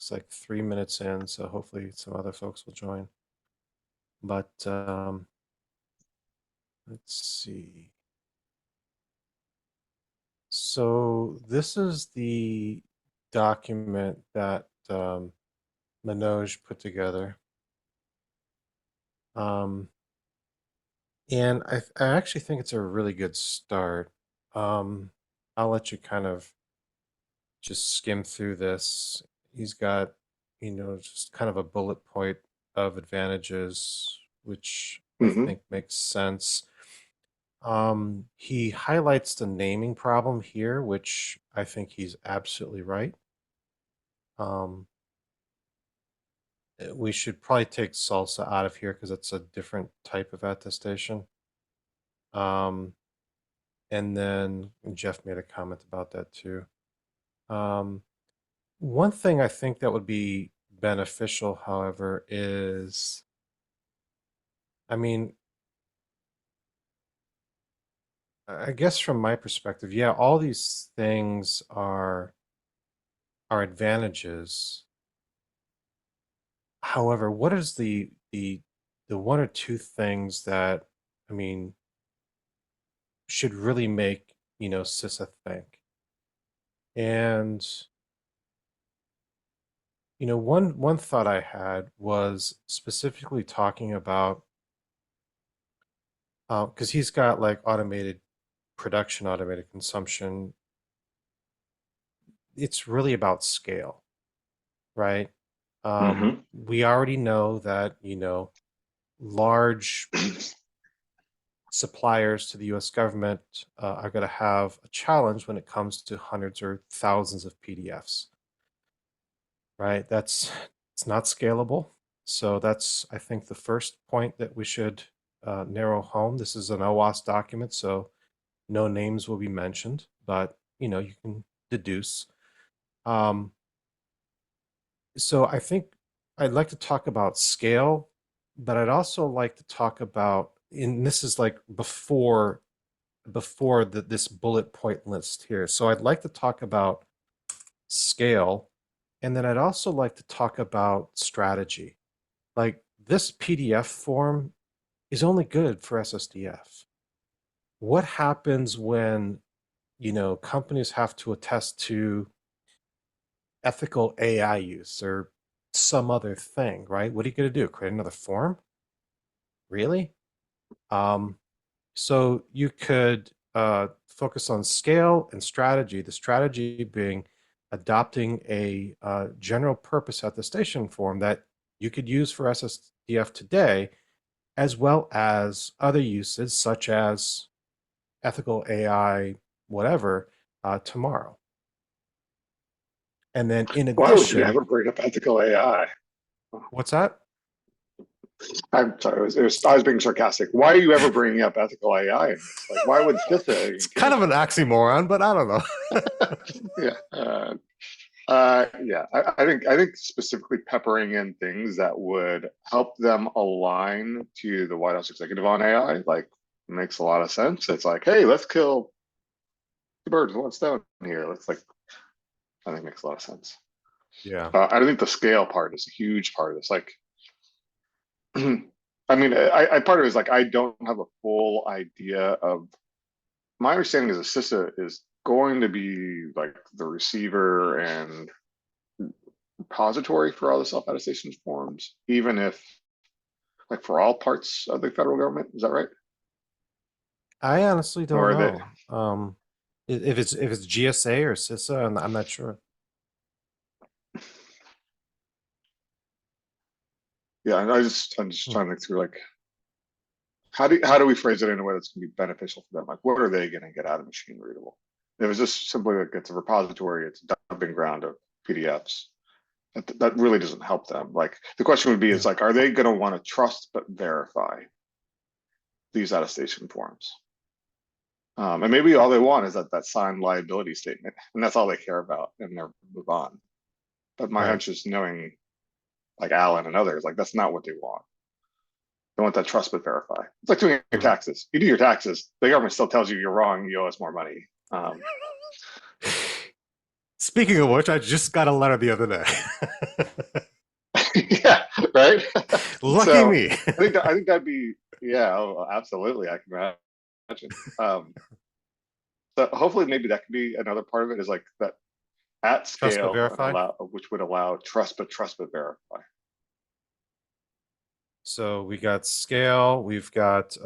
It's like 3 minutes in, so hopefully some other folks will join. But let's see. So this is the document that Manoj put together. And I actually think it's a really good start. I'll let you kind of just skim through this. He's got, just kind of a bullet point of advantages, which I Hmm. think makes sense. He highlights the naming problem here, which I think he's absolutely right. Um, we should probably take salsa out of here because it's a different type of attestation. Um, and then Jeff made a comment about that too. Um, One thing I think that would be beneficial, however, is, I mean, I guess from my perspective, yeah, all these things are advantages. However, what is the one or two things that, I mean, should really make, CISA think? And, one thought I had was specifically talking about, because he's got like automated production, automated consumption. It's really about scale, right? Hmm. We already know that, large suppliers to the US government are going to have a challenge when it comes to hundreds or thousands of PDFs, right? It's not scalable. So that's, I think, the first point that we should narrow home. This is an OWASP document, so no names will be mentioned, but, you can deduce. Um, so I think I'd like to talk about scale, but I'd also like to talk about, and this is like before this bullet point list here. So I'd like to talk about scale, and then I'd also like to talk about strategy. Like this PDF form is only good for SSDF. What happens when, companies have to attest to ethical AI use or some other thing, right? What are you going to do? Create another form? Really? Um, so you could focus on scale and strategy, the strategy being adopting a general purpose attestation form that you could use for SSDF today, as well as other uses such as ethical AI, whatever, tomorrow. And then in Why would you addition, ever bring up ethical AI? what's that? I'm sorry, I was being sarcastic. Why are you ever bringing up ethical AI in this? Like, why would CISA It's even care kind of an about oxymoron, but I don't know. that? Yeah. Yeah. I think specifically peppering in things that would help them align to the White House executive on AI, like, makes a lot of sense. It's like, hey, let's kill two birds with one stone here. Let's like, I think makes a lot of sense. Yeah. I think the scale part is a huge part of this. Like, I mean, part of it is like I don't have a full idea of. My understanding is that CISA is going to be like the receiver and repository for all the self attestation forms, even if like for all parts of the federal government. Is that right? I honestly don't Or are they? know. If it's GSA or CISA, I'm not sure. Yeah, and I'm just Hmm. trying to think through like how do we phrase it in a way that's going to be beneficial for them? Like, what are they going to get out of machine readable? If it's just simply like it's a repository, it's a dumping ground of PDFs. That really doesn't help them. Like the question would be, Yeah. is like, are they going to want to trust but verify these attestation forms? And maybe all they want is that signed liability statement, and that's all they care about, and they'll move on. But my Right. hunch is knowing like Alan and others, like that's not what they want. They want that trust but verify. It's like doing your Mhm. taxes. You do your taxes, the government still tells you you're wrong, you owe us more money. Speaking of which, I just got a letter the other day. Yeah, right. Lucky So me. I think that'd be, yeah, oh, absolutely. I can imagine. So hopefully maybe that could be another part of it, is like that at Trust but scale and verify. allow, which would allow trust but verify. So we got scale, we've got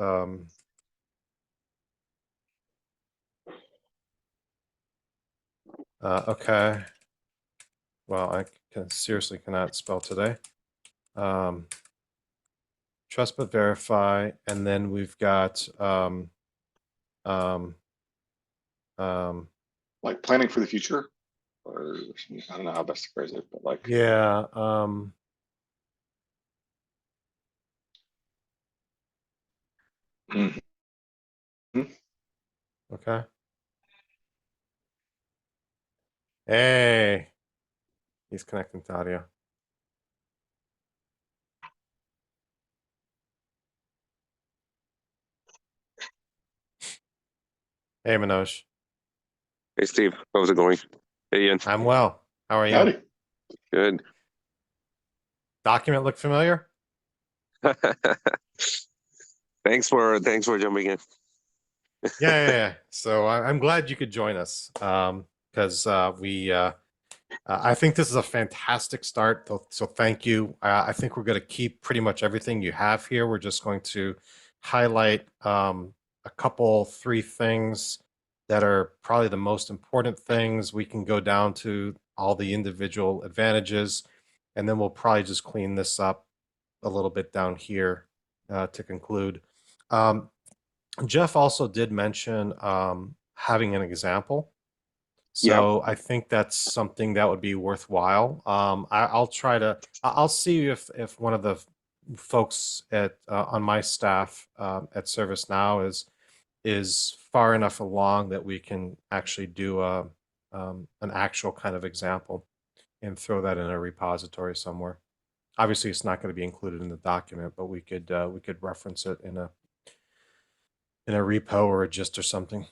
okay. Well, I seriously cannot spell today. Um, trust but verify, and then we've got um, um, Like planning for the future, or I don't know how best to phrase it, but like, yeah, mhm. okay. Hey, he's connecting to audio. Hey, Manoj. Hey Steve, how's it going? Hey Ian, I'm well. How are you? Howdy. good. Document look familiar? Thanks for jumping in. Yeah. So I'm glad you could join us because I think this is a fantastic start. So thank you. I think we're going to keep pretty much everything you have here. We're just going to highlight a couple, three things that are probably the most important things. We can go down to all the individual advantages, and then we'll probably just clean this up a little bit down here to conclude. Um, Jeff also did mention having an example. Yeah, So I think that's something that would be worthwhile. I'll try to. I'll see if one of the folks at on my staff at ServiceNow is far enough along that we can actually do a an actual kind of example and throw that in a repository somewhere. Obviously, it's not going to be included in the document, but we could reference it in a repo or a gist or something.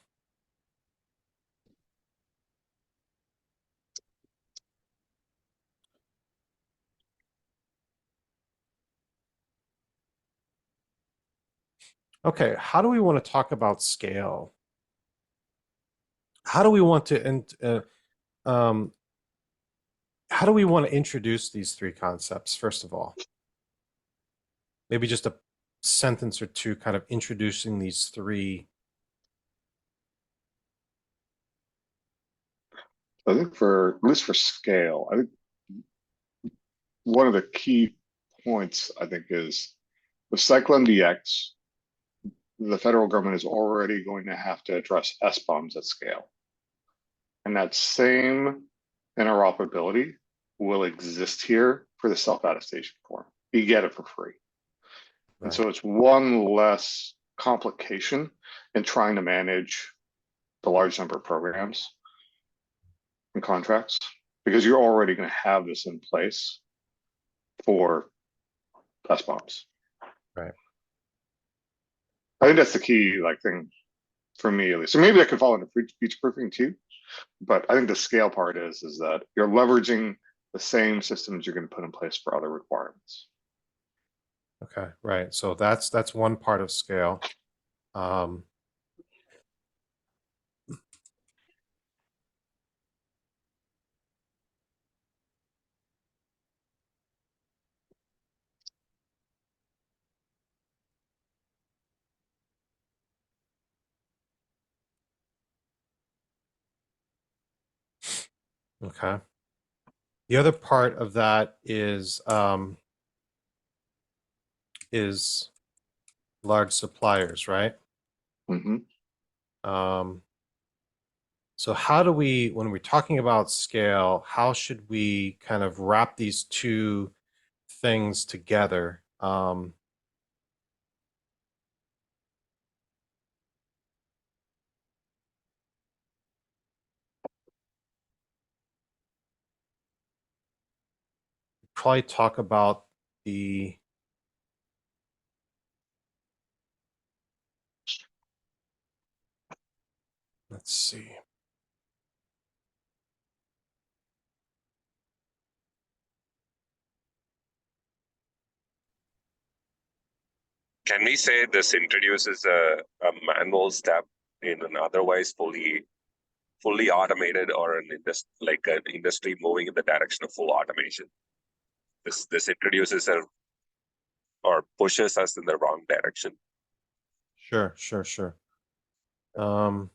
Okay, how do we want to talk about scale? How do we want to um, how do we want to introduce these three concepts? First of all, maybe just a sentence or two, kind of introducing these three. I think for, at least for scale, I think one of the key points I think is with CycloneDX, the federal government is already going to have to address SBOMs at scale. And that same interoperability will exist here for the self-attestation form. You get it for free. And Right. so it's one less complication in trying to manage the large number of programs and contracts, because you're already going to have this in place for SBOMs. Right. I think that's the key like thing for me at least. So maybe that could fall into future proofing too. But I think the scale part is that you're leveraging the same systems you're going to put in place for other requirements. Okay. Right. So that's one part of scale. Um, okay. The other part of that is large suppliers, right? Mm-hmm. Um, so how do we, when we're talking about scale, how should we kind of wrap these two things together? Probably talk about the let's see. can we say this introduces a manual step in an otherwise fully automated or like an industry moving in the direction of full automation? This introduces or pushes us in the wrong direction. Sure. Um,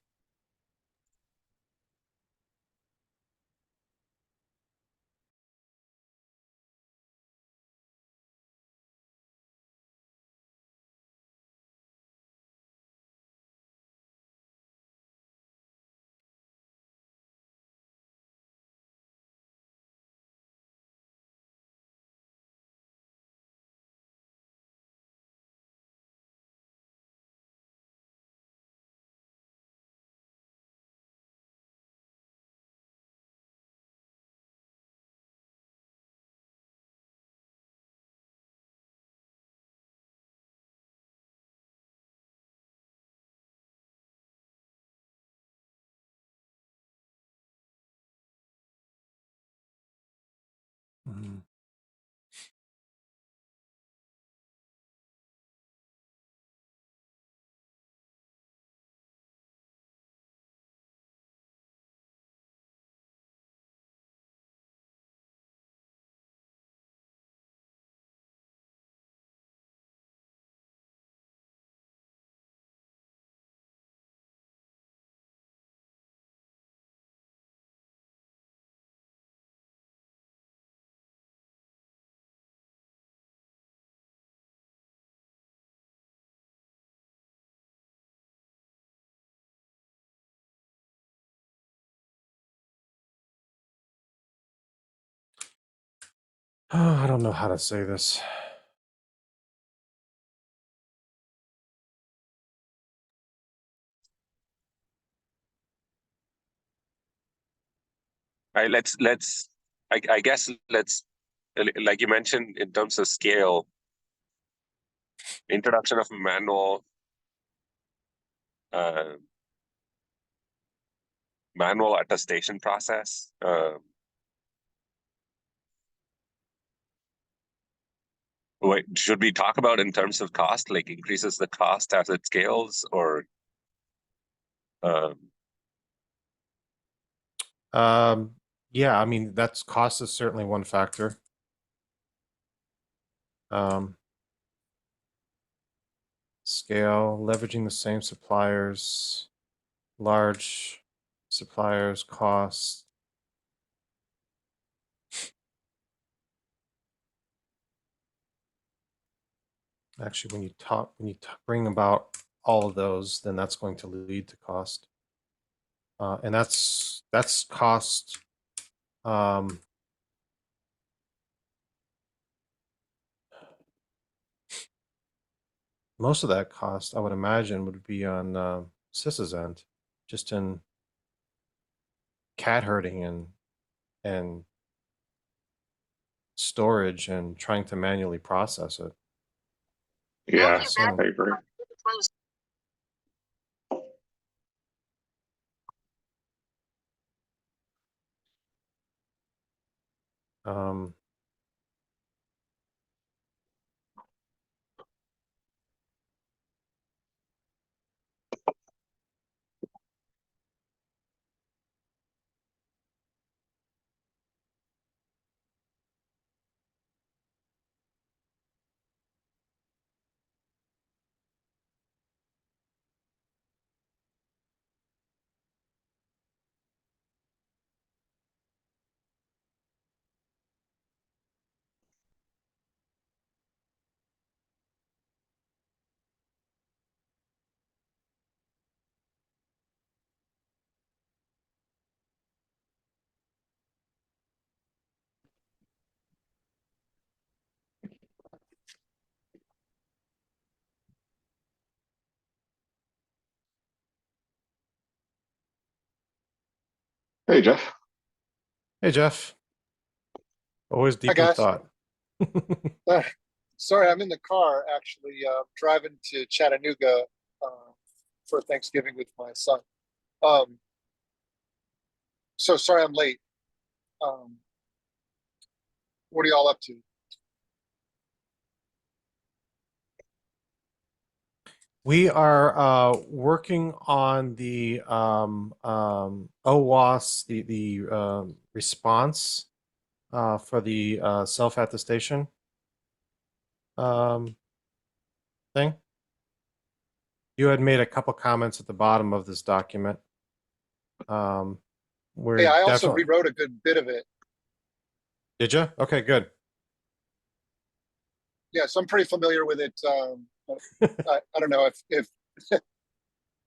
mhm. Oh, I don't know how to say this. All right, I guess let's, like you mentioned, in terms of scale, introduction of uh, manual attestation process. Wait, should we talk about in terms of cost, like increases the cost as it scales, or um, Um, yeah, I mean, that's cost is certainly one factor. Scale, leveraging the same suppliers, large suppliers, cost. Actually, when you bring about all of those, then that's going to lead to cost. And that's cost. Most of that cost, I would imagine, would be on CIS's end, just in cat herding and storage and trying to manually process it. Yeah, So, I agree. um, Hey, Jeff. hey, Jeff, always Hi, deep in guys. thought. Uh, Sorry, I'm in the car actually, driving to Chattanooga for Thanksgiving with my son. Um, so sorry I'm late. Um, what are y'all up to? We are working on the OWASP, the response for the self-attestation thing. You had made a couple comments at the bottom of this document. We're Yeah, I also definitely. rewrote a good bit of it. Did you? Okay, good. Yeah, so I'm pretty familiar with it. I don't know if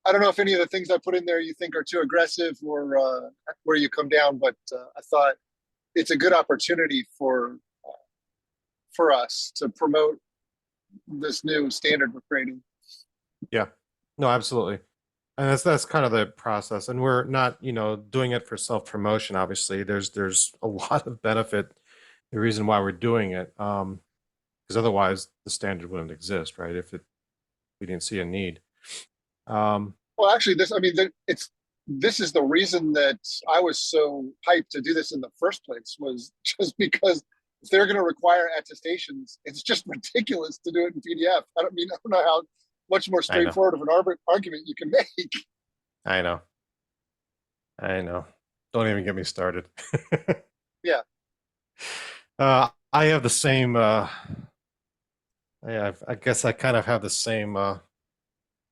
I don't know if any of the things I put in there you think are too aggressive or where you come down, but I thought it's a good opportunity for us to promote this new standard we're creating. Yeah. No, absolutely. And that's kind of the process. And we're not, doing it for self-promotion, obviously. There's a lot of benefit, the reason why we're doing it. Because otherwise the standard wouldn't exist, right? If we didn't see a need. Well, actually, this is the reason that I was so hyped to do this in the first place, was just because if they're going to require attestations, it's just ridiculous to do it in PDF. I don't know how much more I know. straightforward of an argument you can make. I know. Don't even get me started. Yeah. I have the same. I guess I kind of have the same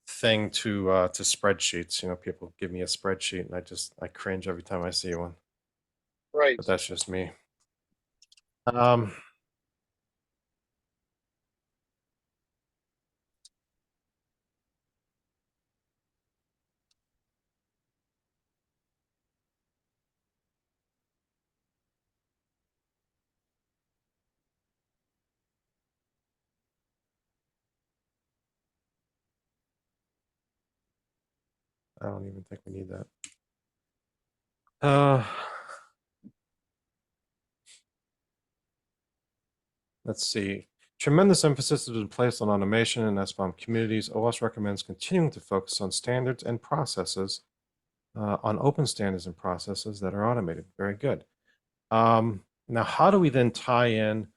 thing to spreadsheets. People give me a spreadsheet, and I cringe every time I see one. Right. But that's just me. I don't even think we need that. Let's see. Tremendous emphasis has been placed on automation in SBOM communities. OWASP recommends continuing to focus on standards and processes, on open standards and processes that are automated. Very good. Now, how do we then tie in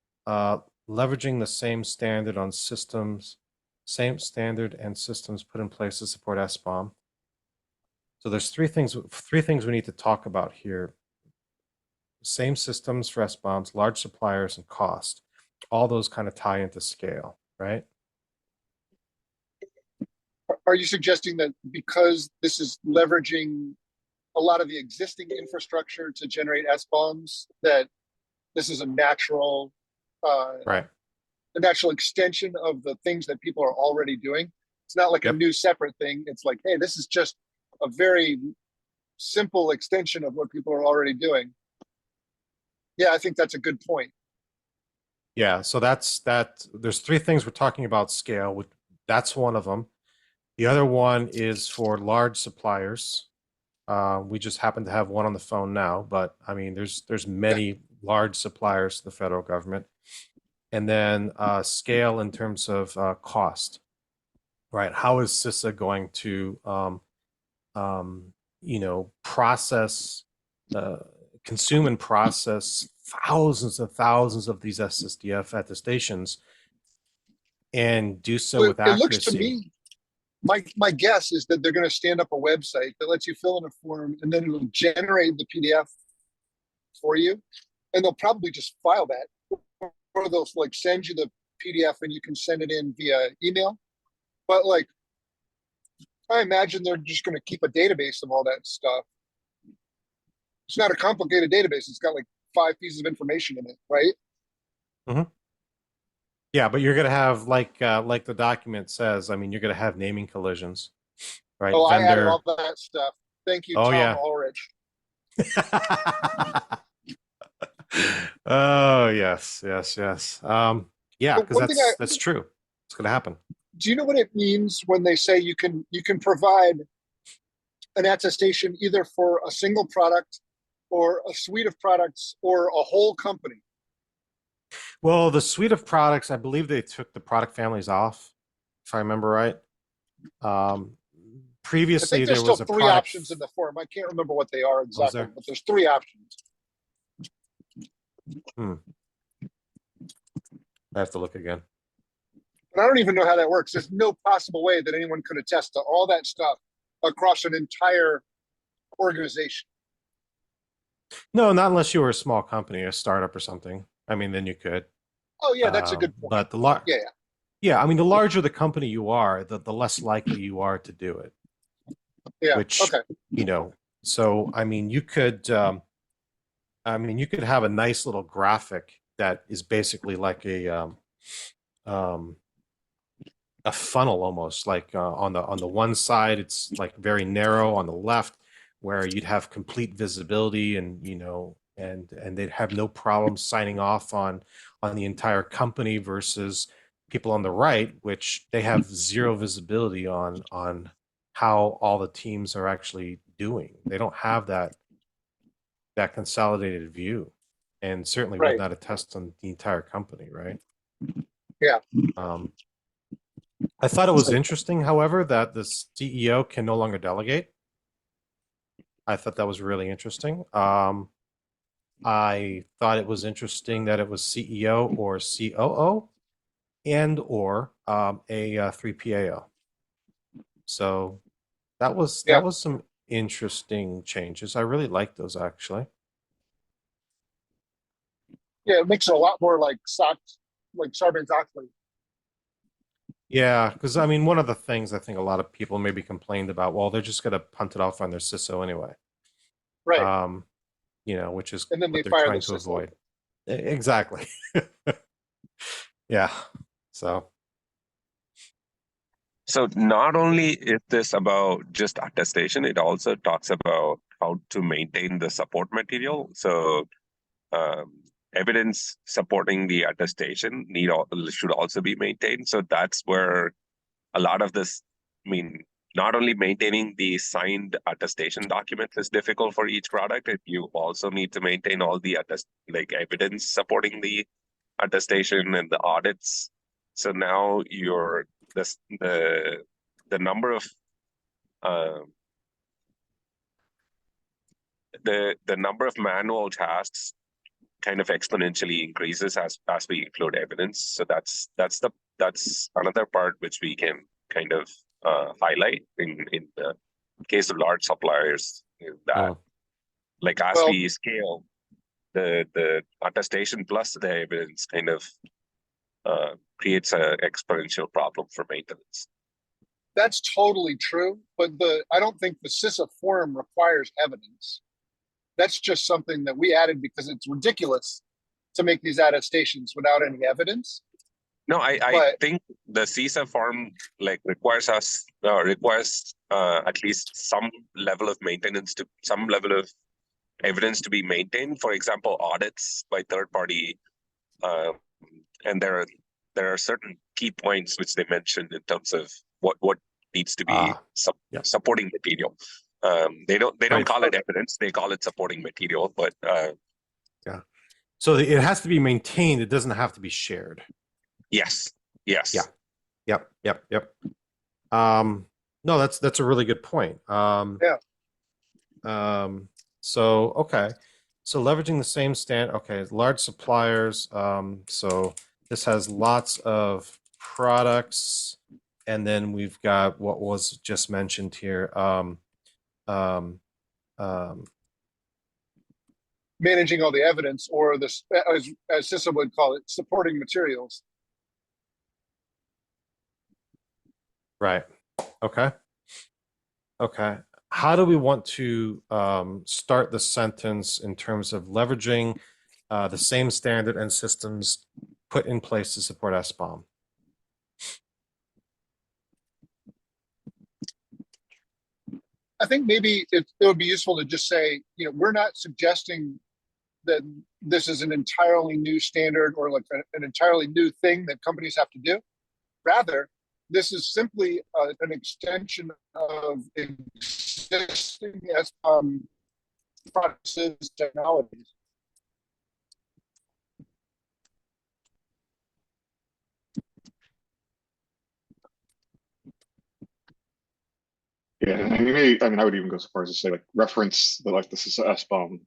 leveraging the same standard on systems, same standard and systems put in place to support SBOM? So there's three things we need to talk about here. Same systems for SBOMs, large suppliers, and cost. All those kind of tie into scale, right? Are you suggesting that because this is leveraging a lot of the existing infrastructure to generate SBOMs, that this is a natural Right. a natural extension of the things that people are already doing? It's not like a new separate thing. It's like, hey, this is just a very simple extension of what people are already doing. Yeah, I think that's a good point. Yeah, so that's that. There's three things we're talking about scale. That's one of them. The other one is for large suppliers. We just happen to have one on the phone now, but I mean, there's many large suppliers to the federal government. And then scale in terms of cost, right? How is CISA going to, process, consume and process thousands and thousands of these SSDF attestations and do so with It looks to accuracy? me, my guess is that they're going to stand up a website that lets you fill in a form, and then it'll generate the PDF for you, and they'll probably just file that, or they'll like send you the PDF and you can send it in via email. But like, I imagine they're just going to keep a database of all that stuff. It's not a complicated database. It's got like 5 pieces of information in it, right? Mm-hmm. Yeah, but you're going to have like the document says. I mean, you're going to have naming collisions, right? Oh, I added Vendor. all that stuff. Thank you, Oh Tom yeah. Ulrich. Oh yes. Yeah, because that's true. It's going to happen. Do you know what it means when they say you can provide an attestation either for a single product or a suite of products or a whole company? Well, the suite of products, I believe they took the product families off, if I remember right. I Previously, think there's there still was a three product. options in the form. I can't remember what they are exactly, there? but there's 3 options. I have to look again. And I don't even know how that works. There's no possible way that anyone could attest to all that stuff across an entire organization. No, not unless you were a small company, a startup or something. I mean, then you could. Oh yeah, that's a good point. But Yeah, yeah, I mean, the larger the company you are, the less likely you are to do it. yeah. Which, Okay. you know, so I mean, you could have a nice little graphic that is basically like um, a funnel almost, like on the one side it's like very narrow, on the left where you'd have complete visibility, and and they'd have no problem signing off on the entire company, versus people on the right, which they have zero visibility on how all the teams are actually doing. They don't have that consolidated view, and certainly would Right. not attest on the entire company, right? Yeah. I thought it was interesting, however, that the CEO can no longer delegate. I thought that was really interesting. I thought it was interesting that it was CEO or COO and or a 3PAO. So that was Yeah. some interesting changes. I really liked those, actually. Yeah, it makes it a lot more like Sarbanes-Oxley. Yeah, because I mean, one of the things I think a lot of people maybe complained about, well, they're just going to punt it off on their CISO anyway. Right. Which is And then what they they're fire trying the to CISO. avoid. Exactly. Yeah. So, So not only is this about just attestation, it also talks about how to maintain the support material. So um, evidence supporting the attestation should also be maintained. So that's where a lot of this, I mean, not only maintaining the signed attestation documents is difficult for each product, you also need to maintain all the evidence supporting the attestation and the audits. So now the number of the number of manual tasks kind of exponentially increases as we include evidence. So that's another part which we can kind of highlight in the case of large suppliers, that like as Well, we scale, the attestation plus the evidence kind of creates an exponential problem for maintenance. that's totally true, but I don't think the CISA form requires evidence. That's just something that we added because it's ridiculous to make these attestations without any evidence. No, I think the CISA form requires at least some level of maintenance, to some level of evidence to be maintained. For example, audits by third party, and there are certain key points which they mentioned in terms of what needs to be supporting material. They don't call it evidence; they call it supporting material. But yeah, so it has to be maintained. It doesn't have to be shared. Yes. Yeah. Yep. No, that's a really good point. Yeah. So okay. So leveraging the same okay, large suppliers. So this has lots of products, and then we've got what was just mentioned here. Managing all the evidence, or this, as CISA would call it, supporting materials. Right. Okay. How do we want to start the sentence in terms of leveraging the same standard and systems put in place to support SBOM? I think maybe it would be useful to just say, we're not suggesting that this is an entirely new standard or like an entirely new thing that companies have to do. Rather, this is simply an extension of existing practices, technologies. Yeah, and I would even go so far as to say reference the CISA SBOM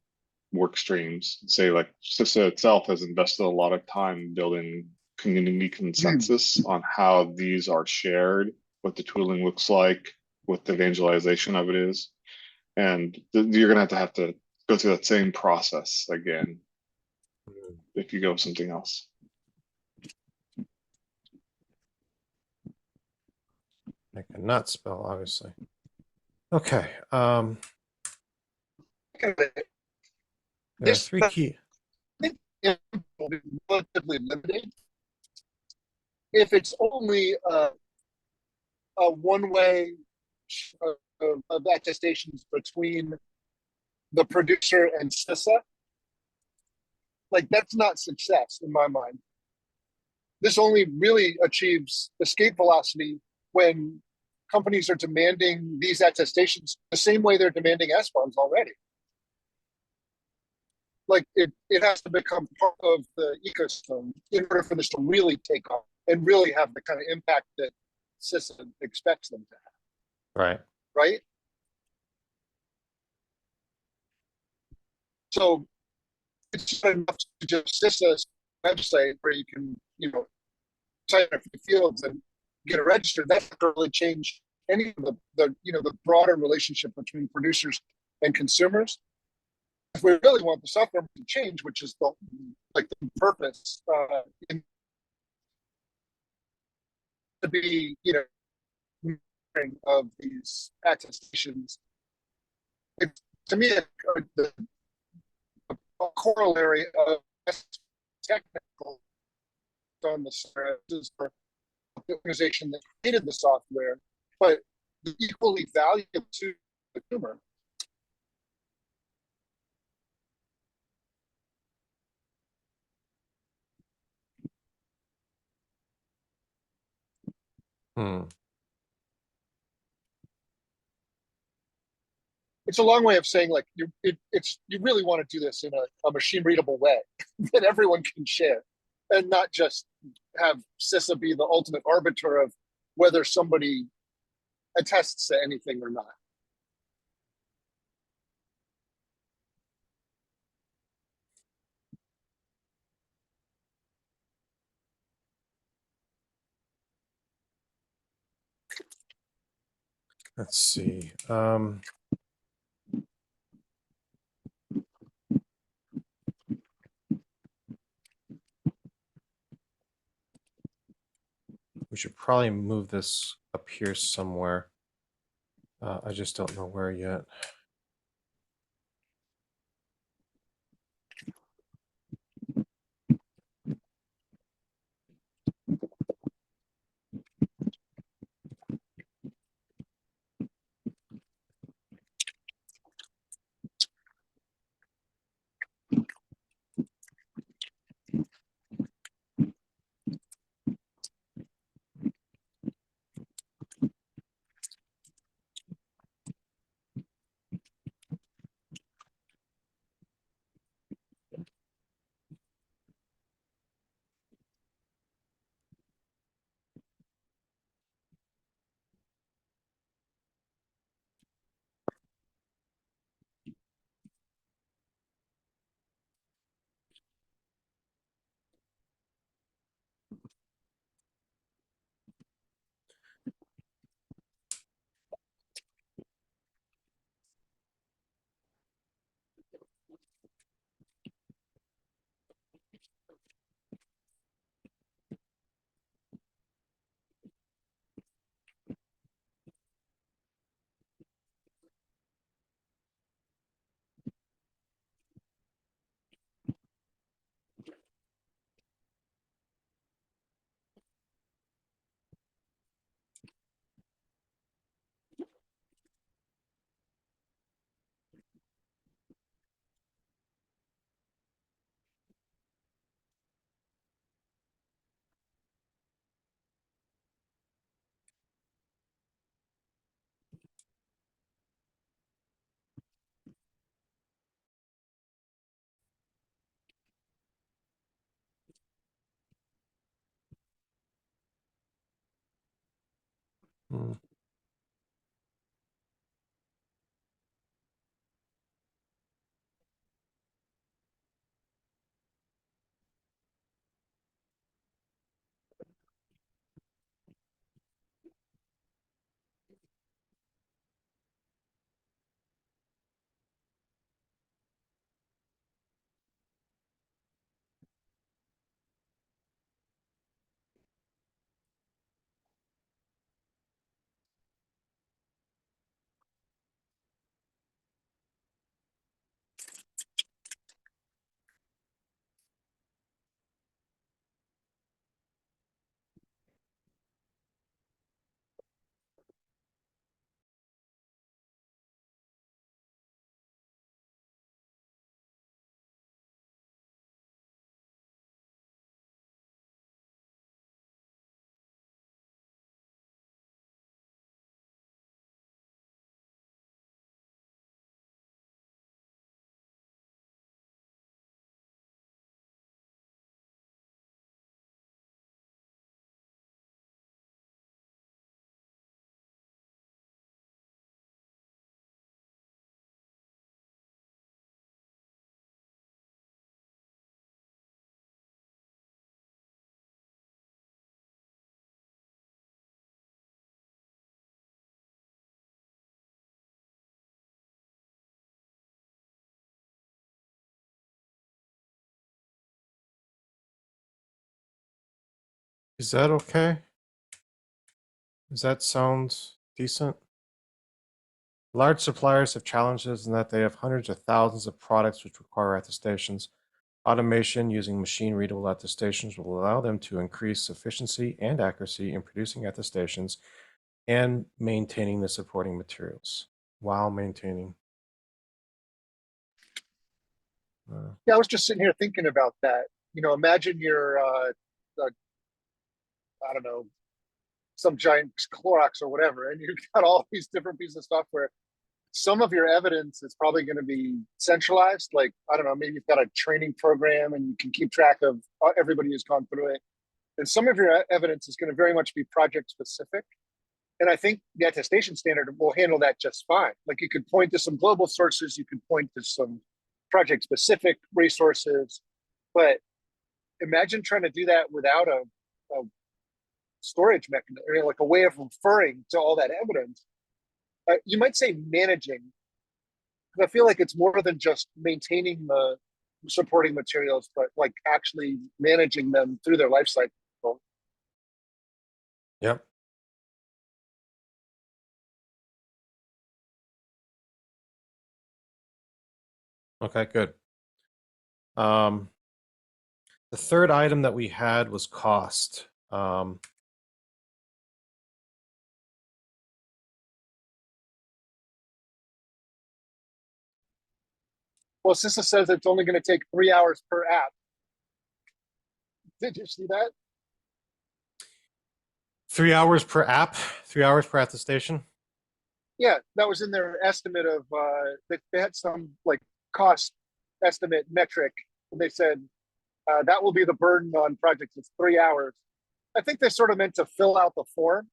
work streams. Say CISA itself has invested a lot of time building community consensus on how these are shared, what the tooling looks like, what the evangelization of it is. And you're going to have to go through that same process again if you go with something else. I cannot spell, obviously. Okay. There are This three key. will be relatively limited if it's only a one-way of attestations between the producer and CISA. Like, that's not success in my mind. This only really achieves escape velocity when companies are demanding these attestations the same way they're demanding SBOMs already. Like, it has to become part of the ecosystem in order for this to really take off and really have the kind of impact that CISA expects them to have. Right. Right? So it's not enough to just CISA's website where you can, sign up for the fields and get it registered. That's not going to really change any of the broader relationship between producers and consumers. If we really want the software to change, which is the purpose, to be, of these attestations, it's to me a corollary of technical on the services for the organization that created the software, but equally valuable to the consumer. It's a long way of saying, like, you really want to do this in a machine readable way that everyone can share, and not just have CISA be the ultimate arbiter of whether somebody attests to anything or not. Let's see. We should probably move this up here somewhere. I just don't know where yet. Hmm. Is that okay? Does that sound decent? Large suppliers have challenges in that they have hundreds of thousands of products which require attestations. Automation using machine-readable attestations will allow them to increase efficiency and accuracy in producing attestations and maintaining the supporting materials while maintaining. Yeah, I was just sitting here thinking about that. You know, imagine you're, I don't know, some giant Clorox or whatever, and you've got all these different pieces of software. Some of your evidence is probably going to be centralized. Like, I don't know, maybe you've got a training program and you can keep track of everybody who's gone through it. And some of your evidence is going to very much be project specific. And I think the attestation standard will handle that just fine. Like, you could point to some global sources, you could point to some project specific resources, but imagine trying to do that without a storage mechanism, or like a way of referring to all that evidence. You might say managing, because I feel like it's more than just maintaining the supporting materials, but like actually managing them through their life cycle. Yep. Okay, good. The third item that we had was cost. Well, CISA says it's only going to take 3 hours per app. Did you see that? 3 hours per app, 3 hours per attestation. Yeah, that was in their estimate of they had some like cost estimate metric. And they said that will be the burden on projects. It's 3 hours. I think they sort of meant to fill out the form,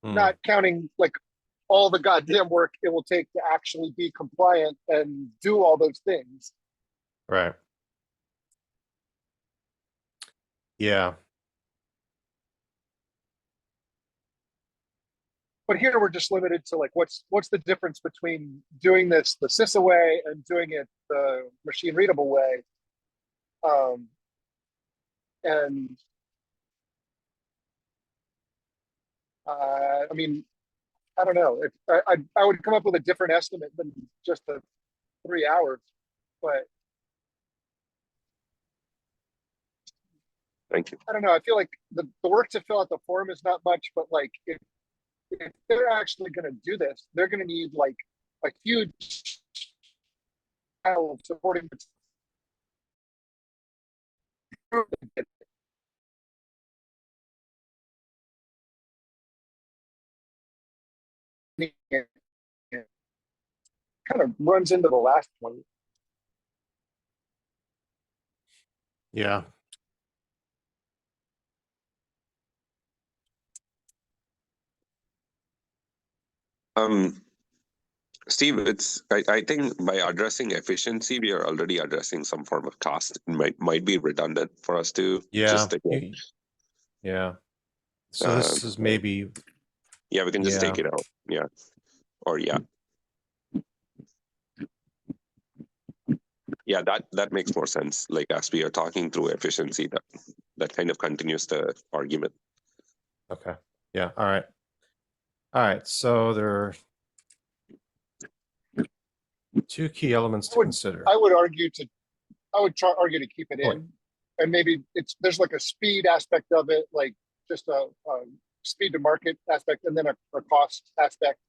not counting like all the goddamn work it will take to actually be compliant and do all those things. Right. Yeah. But here we're just limited to like what's the difference between doing this the CISA way and doing it the machine readable way. And I mean, I don't know. If I would come up with a different estimate than just the 3 hours, but Thank you. I don't know. I feel like the work to fill out the form is not much, but like if they're actually going to do this, they're going to need like a huge pile of supporting material. Kind of runs into the last one. Yeah. Steve, I think by addressing efficiency, we are already addressing some form of cost. It might be redundant for us to just again. Yeah. So this is maybe. Yeah, we can just take it out. Yeah. Or yeah. Yeah, that makes more sense. Like as we are talking through efficiency, that kind of continues the argument. Okay. Yeah. All right. All right. So there are two key elements to consider. I would argue to keep it in, and maybe there's like a speed aspect of it, like just a speed to market aspect, and then a cost aspect.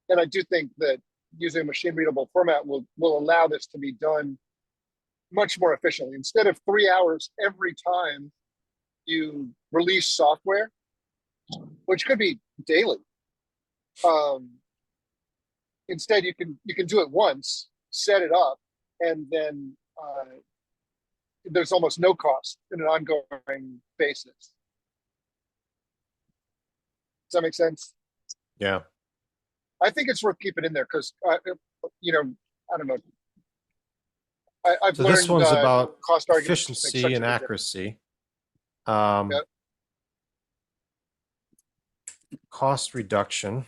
And I do think that using a machine readable format will allow this to be done much more efficiently. Instead of 3 hours every time you release software, which could be daily. Instead, you can do it once, set it up, and then there's almost no cost in an ongoing basis. Does that make sense? Yeah. I think it's worth keeping in there because, you know, I don't know. I've So learned this one's about cost efficiency and accuracy. Cost reduction.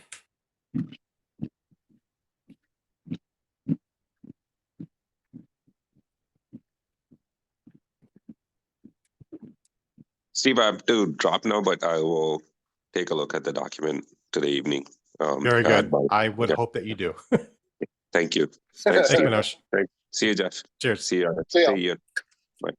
Steve, I have to drop now, but I will take a look at the document today evening. Very good. Bye. I would Okay. hope that you do. Thank you. Thanks, Thank you, Steve. Manoj. Thanks. See you, Jeff. Cheers. See you. See ya. See you. Bye.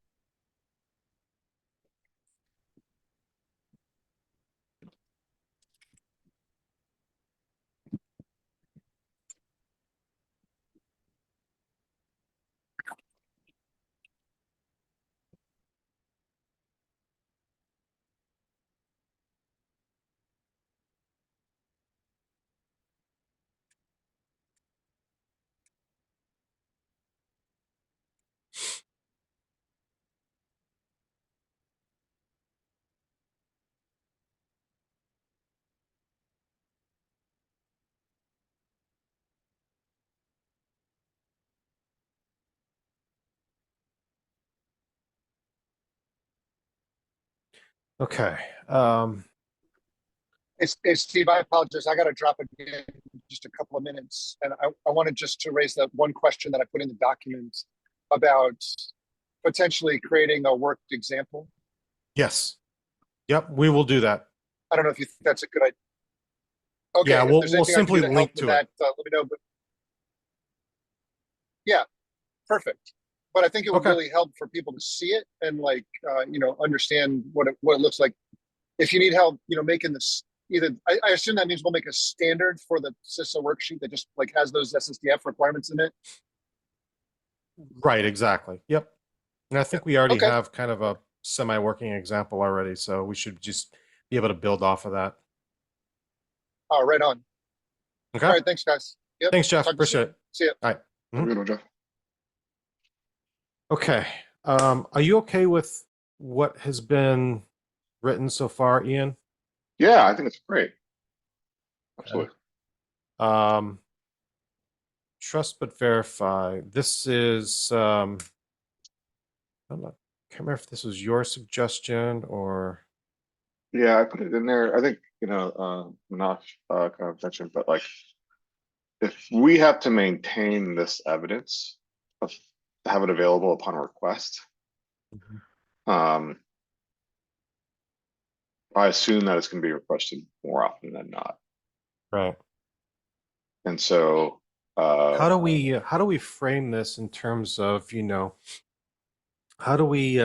Okay. Hey, Steve, I apologize. I got to drop again in just a couple of minutes. And I wanted just to raise that one question that I put in the document about potentially creating a worked example. Yes. Yep. We will do that. I don't know if you think that's a good idea. Okay, Yeah, if we'll there's anything I can simply do to link help with to it. that, let me know. But yeah, perfect. But I think it would Okay. really help for people to see it and understand what it looks like. If you need help, making this either, I assume that means we'll make a standard for the CISA worksheet that just like has those SSDF requirements in it. Right. Exactly. Yep. And I think we already Okay. have kind of a semi-working example already, so we should just be able to build off of that. Oh, right on. Okay. All right. Thanks, guys. Yep. Thanks, Jeff. Talk to you Appreciate soon. it. See ya. All right. Have a good one, Jeff. Okay. Are you okay with what has been written so far, Ian? Yeah, I think it's great. Absolutely. Um, trust but verify. This is I'm not, can't remember if this was your suggestion or Yeah, I put it in there. I think, not kind of mentioned, but like if we have to maintain this evidence of have it available upon request, um, I assume that it's going to be requested more often than not. right. And so, How do we frame this in terms of, how do we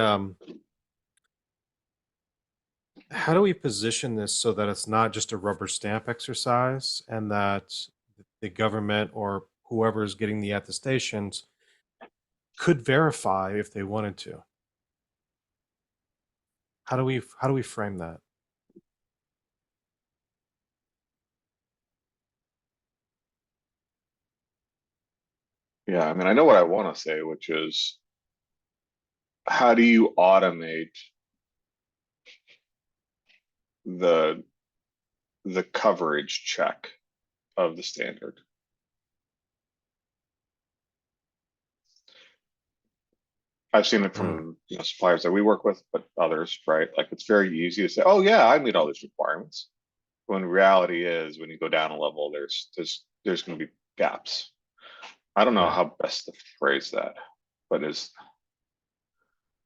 position this so that it's not just a rubber stamp exercise and that the government or whoever is getting the attestations could verify if they wanted to? How do we frame that? yeah, I mean, I know what I want to say, which is how do you automate the coverage check of the standard? I've seen it from suppliers that we work with, but others, right? Like it's very easy to say, "Oh yeah, I meet all these requirements." When reality is, when you go down a level, there's going to be gaps. I don't know Right. how best to phrase that, but is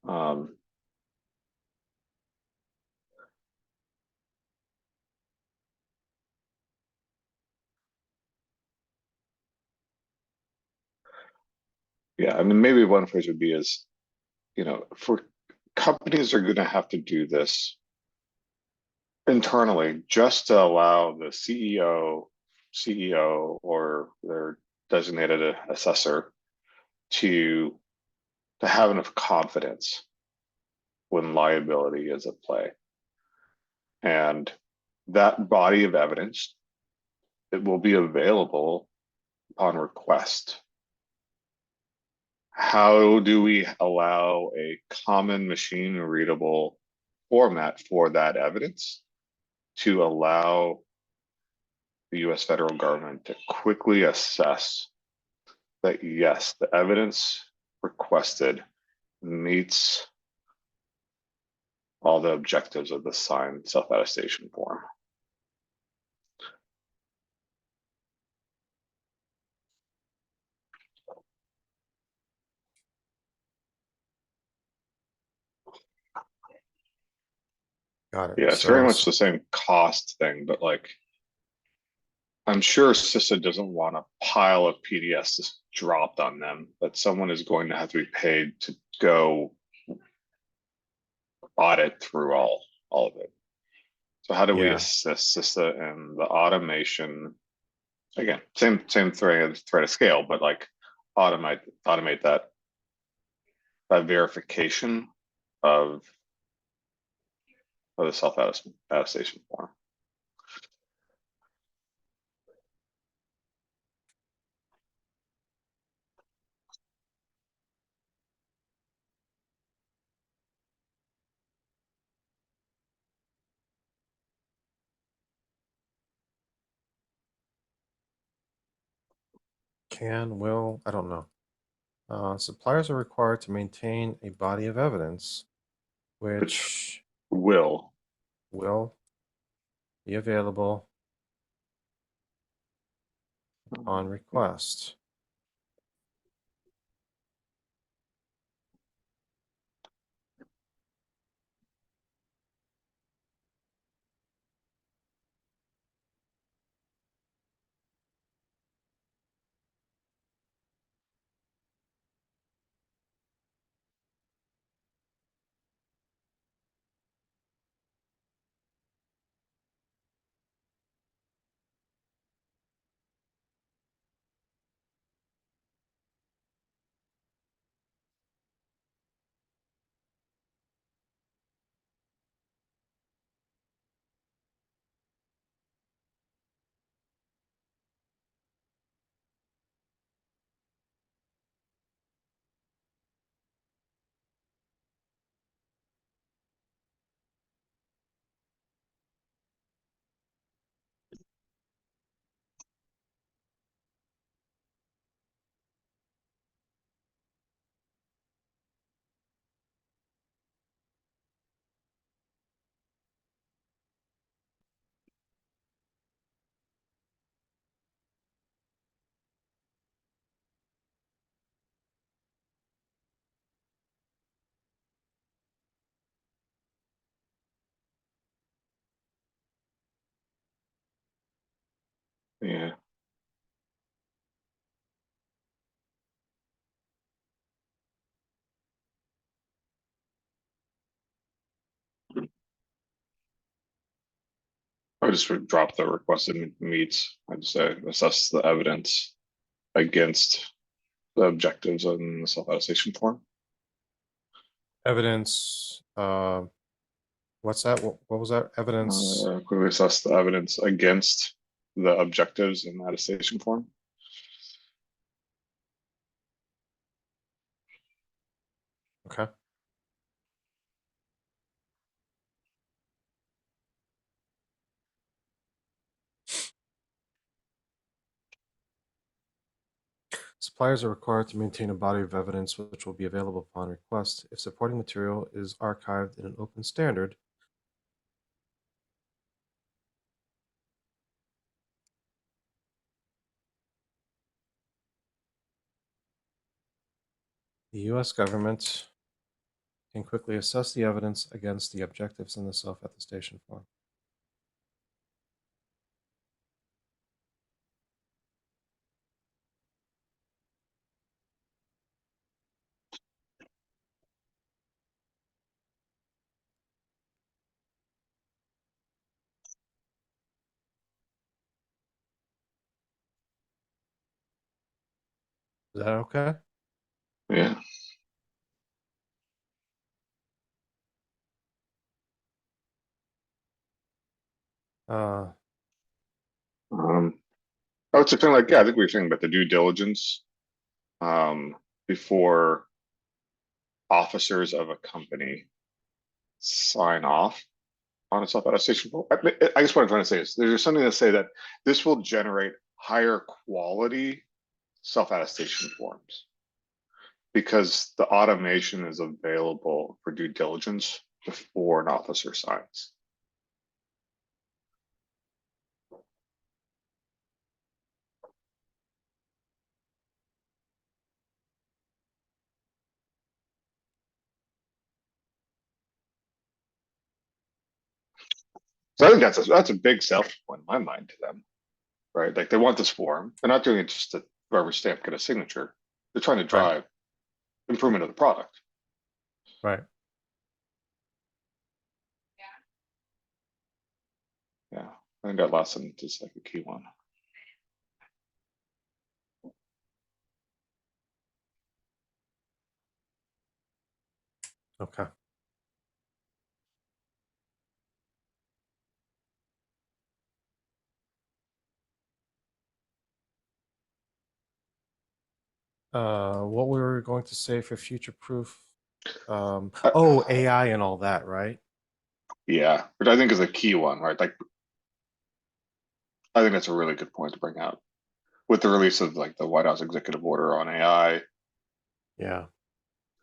um, yeah. I mean, maybe one phrase would be is, for companies are going to have to do this internally just to allow the CEO, or their designated assessor to have enough confidence when liability is at play. And that body of evidence, it will be available upon request. How do we allow a common machine readable format for that evidence to allow the US federal government to quickly assess that, yes, the evidence requested meets all the objectives of the signed self-attestation form? Got it. Yeah, it's very much the same cost thing, but like I'm sure CISA doesn't want a pile of PDFs just dropped on them, but someone is going to have to be paid to go audit through all of it. So how do we Yeah. assist CISA and the automation? Again, same thread of scale, but like automate that verification of the self attestation form. Can, will, I don't know. Suppliers are required to maintain a body of evidence which Will will be available on request. Yeah. I just would drop the requested meets. I'd say assess the evidence against the objectives in the self attestation form. Evidence, what's that? What was that? Evidence? Quickly assess the evidence against the objectives in the attestation form. Okay. Suppliers are required to maintain a body of evidence which will be available upon request. If supporting material is archived in an open standard, the U.S. government can quickly assess the evidence against the objectives in the self-attestation form. Is that okay? Yeah. Uh, I was just kind of like, yeah, I think we were saying about the due diligence before officers of a company sign off on a self-attestation form. I guess what I'm trying to say is there's something to say that this will generate higher quality self-attestation forms because the automation is available for due diligence before an officer signs. So I think that's a big selling point in my mind to them, right? Like they want this form. They're not doing it just to rubber stamp, get a signature. They're trying to Right. drive improvement of the product. Right. Yeah, I think that last sentence is like a key one. Okay. What we were going to say for future proof. Oh, AI and all that, right? Yeah, which I think is a key one, right? Like, I think that's a really good point to bring out with the release of like the White House executive order on AI. Yeah.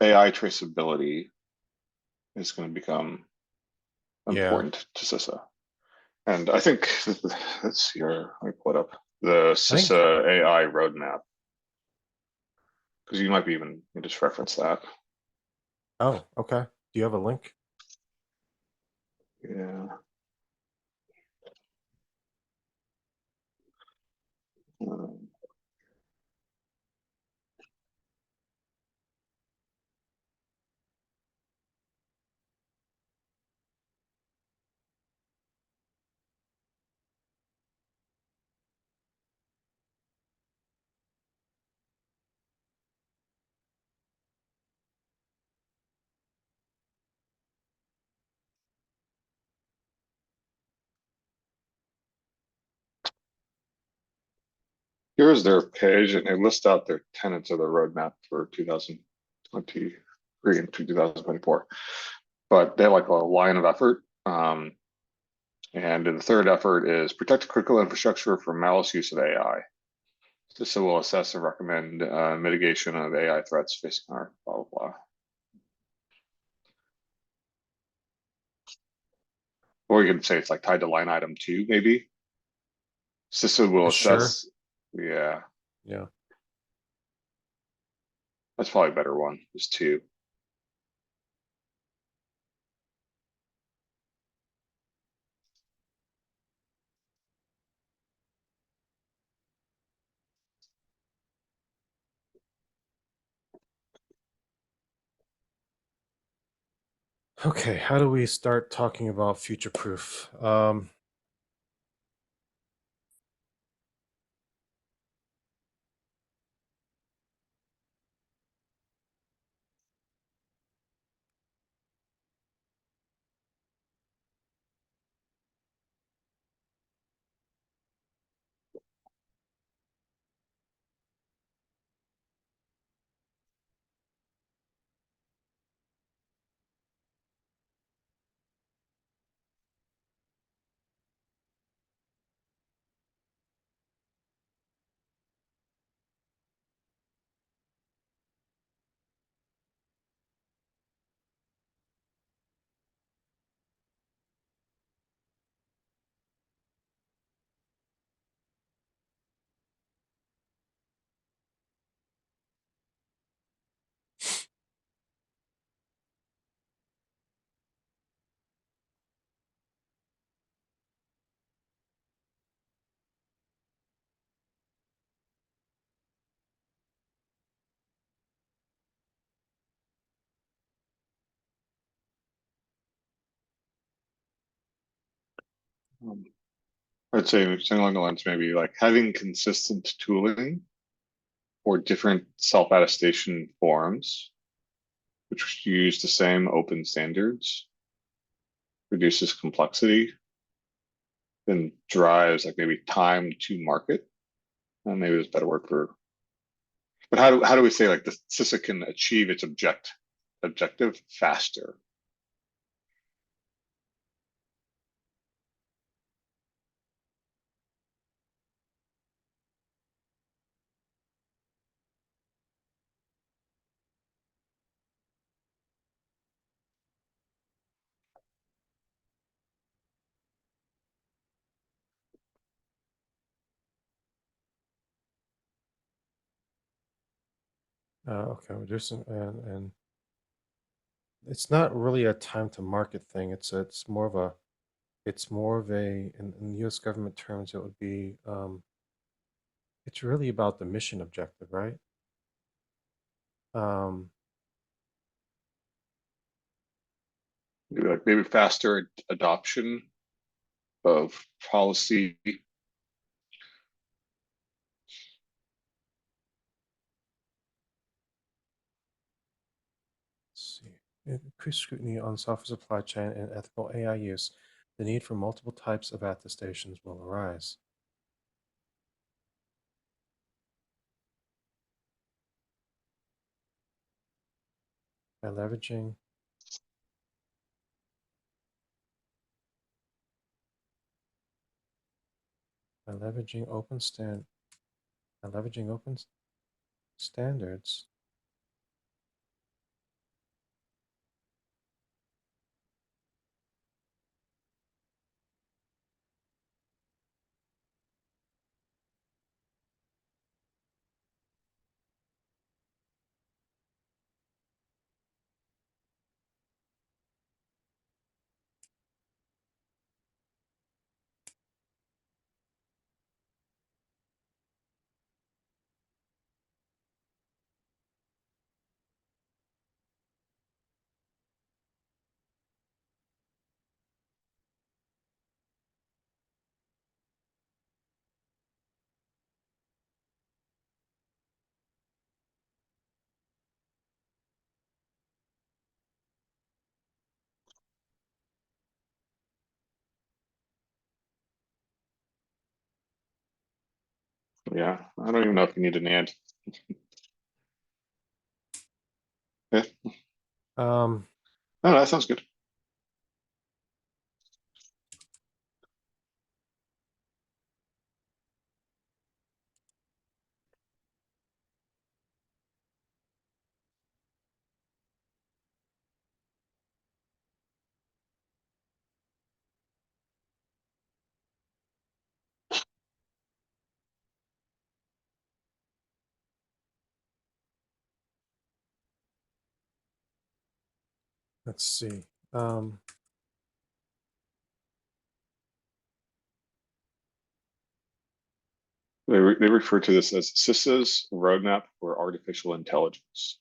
AI traceability is going to become Yeah. important to CISA. And I think let's see here, let me pull it up the I think. CISA AI roadmap because you might be even you just reference that. Oh, okay. Do you have a link? Yeah. Um, Here's their page, and they list out their tenets of the roadmap for 2023 and 2024. But they have like a line of effort. And the third effort is protect critical infrastructure from malicious use of AI. CISA will assess and recommend mitigation of AI threats facing our blah, blah, blah. Or you could say it's like tied to line item 2, maybe. CISA will Sure. assess. Yeah, Yeah. that's probably a better one, is 2. Okay. How do we start talking about future proof? I'd say something along the lines, maybe like having consistent tooling or different self-attestation forms, which use the same open standards, reduces complexity, then drives like maybe time to market. Maybe there's a better word for. But how do we say like the CISA can achieve its objective faster? Okay. Reducing and it's not really a time to market thing. It's more of a It's more of in U.S. government terms, it would be, it's really about the mission objective, right? Um, Maybe faster adoption of policy. let's see. Increased scrutiny on software supply chain and ethical AI use. The need for multiple types of attestations will arise. By leveraging by leveraging open stand by leveraging open standards. Yeah, I don't even know if you need an and. Yeah. Um, No, that sounds good. let's see. Um, They refer to this as CISA's roadmap for artificial intelligence.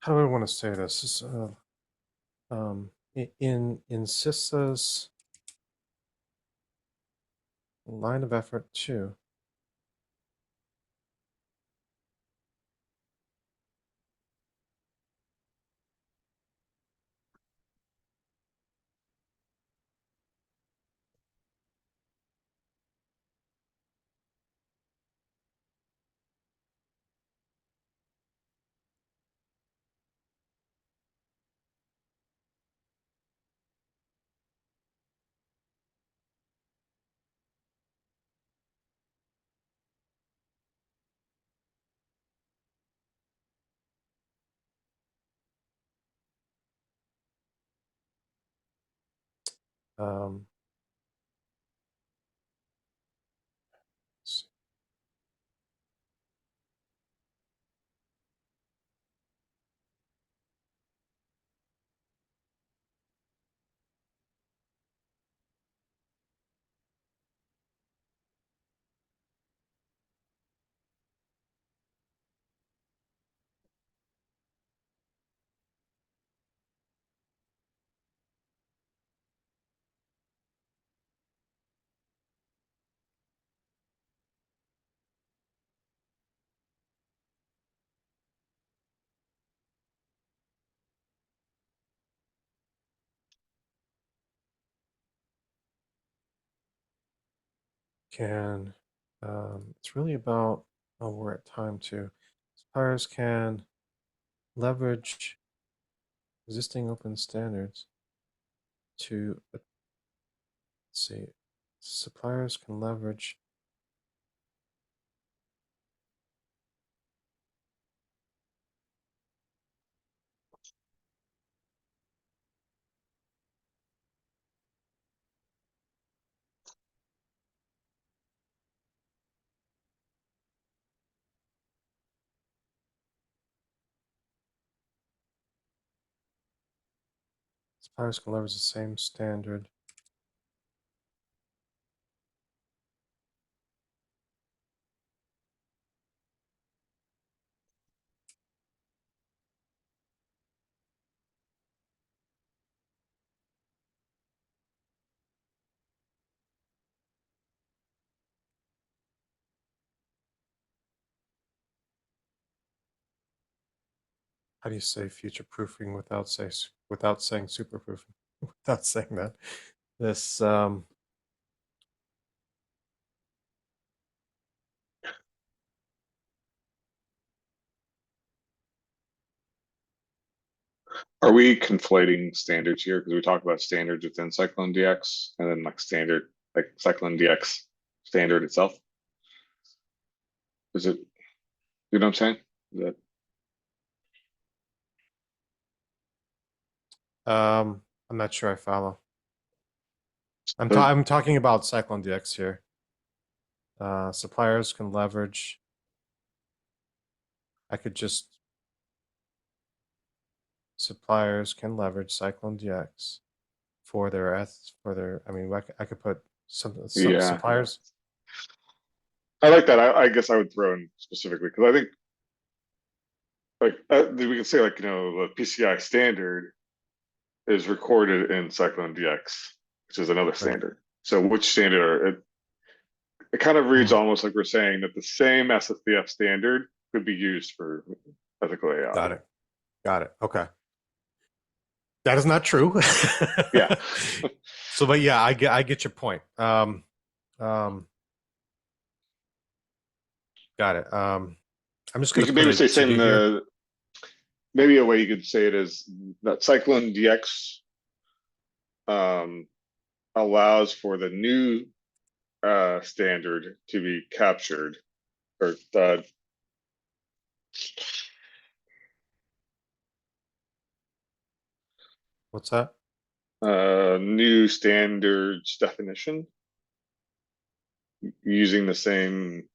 how do I want to say this? In CISA's line of effort too. Um, let's see. Can it's really about, oh, we're at time too. Suppliers can leverage existing open standards to, let's see, suppliers can leverage. Suppliers can leverage the same standard. How do you say future proofing without saying super proofing? Without saying that. This Are we conflating standards here? Because we talk about standards within CycloneDX and then like standard, like CycloneDX standard itself. Is it, you know what I'm saying? Is that, I'm not sure I follow. I'm So- I'm talking about CycloneDX here. Suppliers can leverage. I could just suppliers can leverage CycloneDX for their I mean, I could put some yeah, suppliers. I like that. I guess I would throw in specifically because I think like we can say like, you know, the PCI standard is recorded in CycloneDX, which is another standard. So which standard are it kind of reads almost like we're saying that the same SSDF standard could be used for ethical AI. Got it. Okay. That is not true. Yeah. So, but yeah, I get your point. Got it. I'm just You going to could put maybe a say to saying do here. the maybe a way you could say it is that CycloneDX allows for the new standard to be captured or What's that? new standards definition using the same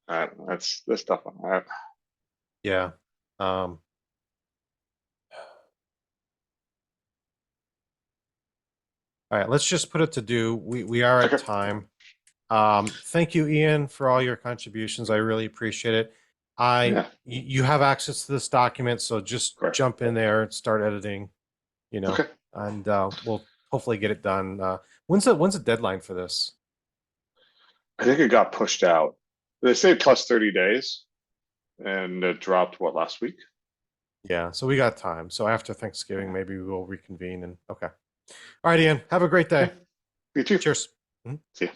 that's tough one. Yeah. All right, let's just put it to do. We are at Okay. time. Thank you, Ian, for all your contributions. I really appreciate it. You have access to this document, so just Correct. jump in there and start editing, you know, Okay. and we'll hopefully get it done. When's the deadline for this? I think it got pushed out. They say plus 30 days and it dropped what last week? Yeah, so we got time. So after Thanksgiving, maybe we'll reconvene and okay. All right, Ian, have a great day. You too. Cheers. See ya.